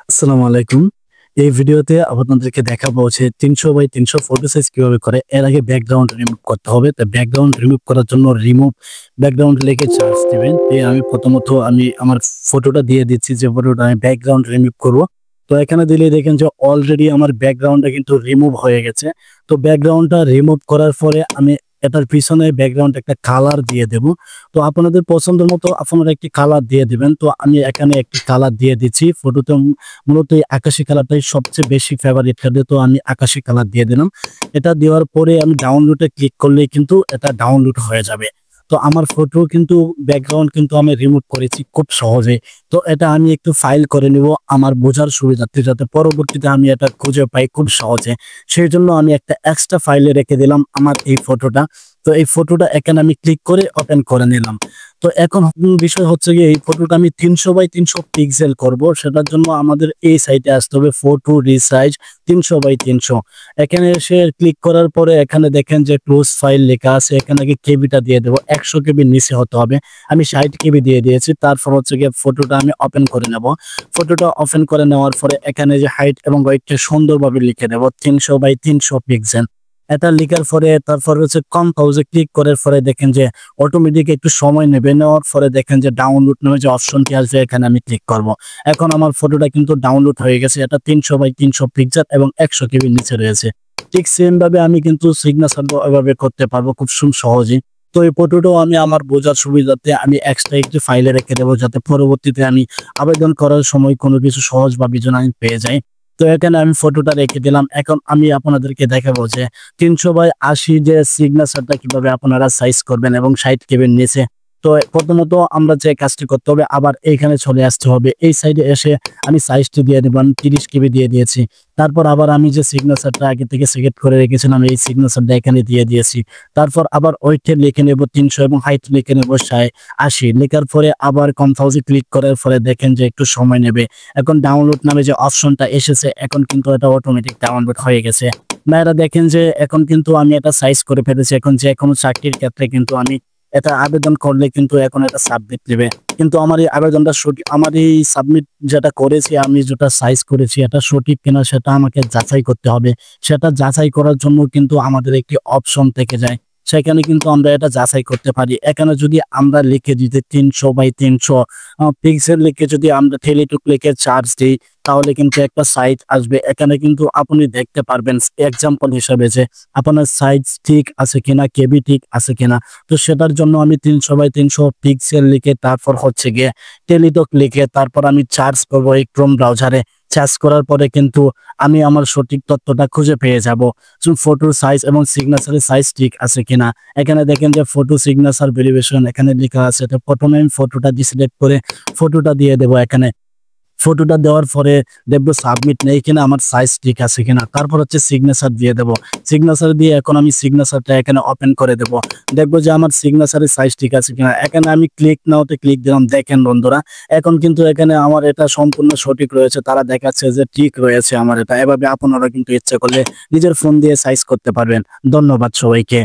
আসসালামু আলাইকুম। এই ভিডিওতে আপনাদেরকে দেখাবো যে ৩০০ বাই ৩০০ ফটো সাইজ কিভাবে করে। এর আগে ব্যাকগ্রাউন্ড রিমুভ করতে হবে। তো ব্যাকগ্রাউন্ড রিমুভ করার জন্য রিমুভ ব্যাকগ্রাউন্ড লিখে সার্চ দিবেন। আমি প্রথমত আমার ফটোটা দিয়ে দিচ্ছি যে ফটোটা আমি ব্যাকগ্রাউন্ড রিমুভ করব। তো এখানে দিলেই দেখেন যে অলরেডি আমার ব্যাকগ্রাউন্ডটা কিন্তু রিমুভ হয়ে গেছে। তো ব্যাকগ্রাউন্ডটা রিমুভ করার পরে আমি এটার পিছনে ব্যাকগ্রাউন্ড একটা কালার দিয়ে দেব। তো আপনাদের পছন্দের মতো আপনারা একটি কালার দিয়ে দিবেন। তো আমি এখানে একটি কালার দিয়ে দিচ্ছি। ফটোতে মূলত এই আকাশি কালারটাই সবচেয়ে বেশি ফেভারিট কালার, তো আমি আকাশি কালার দিয়ে দিলাম। এটা দেওয়ার পরে আমি ডাউনলোডে ক্লিক করলেই কিন্তু এটা ডাউনলোড হয়ে যাবে। তো আমার ফটো কিন্তু ব্যাকগ্রাউন্ড কিন্তু আমি রিমুভ করেছি খুব সহজে। তো এটা আমি একটু ফাইল করে নিব আমার বোঝার সুবিধার্থে, যাতে পরবর্তীতে আমি এটা খুঁজে পাই খুব সহজে। সেই জন্য আমি একটা এক্সট্রা ফাইলে রেখে দিলাম আমার এই ফটোটা। তো এই ফটোটা এখানে আমি ক্লিক করে ওপেন করে নিলাম। তো এখন বিষয় হচ্ছে গিয়ে এই ফটোটা আমি ৩০০ বাই ৩০০ পিক্সেল করব। সেটার জন্য আমাদের এই সাইটে আসতে হবে, ফটো রিসাইজ ৩০০ বাই ৩০০। এখানে এসে ক্লিক করার পরে এখানে দেখেন যে ক্লোজ ফাইল লেখা আছে। এখানে আগে কেবিটা দিয়ে দেবো, ১০০ কেবির নিচে হতে হবে। আমি ৬০ কেবি দিয়ে দিয়েছি। তারপর হচ্ছে গিয়ে ফটোটা আমি ওপেন করে নেব। ফটোটা ওপেন করে নেওয়ার পরে এখানে যে হাইট এবং ওয়েটটা সুন্দরভাবে লিখে দেব ৩০০ বাই ৩০০ পিক্সেল। এটা লিখার পরে তারপর হচ্ছে কম্পোজে ক্লিক করার পরে দেখেন যে অটোমেটিক একটু সময় নেবে। নেওয়ার পরে দেখেন যে ডাউনলোড নামে যে অপশনটি আসবে, এখানে আমি ক্লিক করব। এখন আমার ফটোটা কিন্তু ডাউনলোড হয়ে গেছে। এটা ৩০০ বাই ৩০০ পিক্সেল এবং ১০০ কেবির নিচে রয়েছে। ঠিক সেম ভাবে আমি কিন্তু সিগনেচার এভাবে করতে পারবো খুব সহজেই। তো এই ফটোটাও আমি আমার বোঝার সুবিধার্থে আমি এক্সট্রা একটি ফাইলে রেখে দেবো, যাতে পরবর্তীতে আমি আবেদন করার সময় কোনো কিছু সহজভাবে যেন আমি পেয়ে যাই। তো এখানে আমি ফটোটা রেখে দিলাম। এখন আমি আপনাদেরকে দেখাবো যে ৩০০ বাই ৮০ যে সিগনেচারটা কিভাবে আপনারা সাইজ করবেন এবং ৬০ কেবির নিচে। তো প্রথমত আমরা যে কাজটি করতে হবে, আবার এইখানে চলে আসতে হবে। এই সাইডে এসে আমি সাইজটি দিয়ে দেব, আমি ৩০ কেবি দিয়ে দিয়েছি। তারপর আবার আমি যে সিগনেচারটা আগে থেকে সিলেক্ট করে রেখেছিলাম, এই সিগনেচারটা এখানে দিয়ে দিয়েছি। তারপর আবার ওয়েটে লিখে নেব ৩০০ এবং হাইট লিখে নেব ৮০। লেখার পরে আবার কম্পোজে ক্লিক করার পরে দেখেন যে একটু সময় নেবে। এখন ডাউনলোড নামে যে অপশনটা এসেছে, এখন কিন্তু এটা অটোমেটিক ডাউনলোড হয়ে গেছে। আপনারা দেখেন যে এখন কিন্তু আমি এটা সাইজ করে ফেলেছি। এখন যে কোনো চাকরির ক্ষেত্রে কিন্তু আমি এটা আবেদন করলে কিন্তু এখন এটা সাবমিট দেবে। কিন্তু আমার এই আবেদনটা সঠিক, আমার এই সাবমিট যেটা করেছি, আমি যেটা সাইজ করেছি এটা সঠিক কিনা সেটা আমাকে যাচাই করতে হবে। সেটা যাচাই করার জন্য কিন্তু আমাদের একটি অপশন থেকে যায়, সেখানে কিন্তু আমরা এটা যাচাই করতে পারি। এখানে যদি আমরা লিখে দিতে ৩০০ বাই ৩০০ পিক্সেল লিখে যদি আমরা টেলিটুক লিখে চার্জ দিই, তাহলে কিন্তু একটা সাইট আসবে। এখানে কিন্তু আপনি দেখতে পারবেন এক্সাম্পল হিসেবে যে আপনার সাইজ ঠিক আছে কিনা, কেবি ঠিক আছে কিনা। তো সেটার জন্য আমি ৩০০ বাই ৩০০ পিক্সেল লিখে তারপর হচ্ছে গিয়ে টেলিটক লিখে তারপর আমি চার্জ করবো এই ক্রোম ব্রাউজারে। চার্জ করার পরে কিন্তু আমি আমার সঠিক তথ্যটা খুঁজে পেয়ে যাব। ফটোর সাইজ এবং সিগনেচারের সাইজ ঠিক আছে কিনা। এখানে দেখেন যে ফটো সিগনেচার ভেরিফিকেশন এখানে লেখা আছে। তো প্রথমে আমি ফটোটা সিলেক্ট করে ফটোটা দিয়ে দেবো। এখানে ফটোটা দেওয়ার পরে দেখবো সাবমিট নেই কিনা, আমার সাইজ ঠিক আছে কিনা। তারপর হচ্ছে সিগনেচার দিয়ে দেবো। সিগনেচার দিয়ে এখন আমি সিগনেচারটা এখানে ওপেন করে দেব। দেখবো যে আমার সিগনেচারের সাইজ ঠিক আছে কিনা। এখানে আমি ক্লিক নাওতে ক্লিক দিলাম। দেখেন বন্ধুরা, এখন কিন্তু এখানে আমার এটা সম্পূর্ণ সঠিক রয়েছে। তারা দেখাচ্ছে যে ঠিক রয়েছে আমার এটা। এভাবে আপনারা কিন্তু ইচ্ছে করলে নিজের ফোন দিয়ে সাইজ করতে পারবেন। ধন্যবাদ সবাইকে।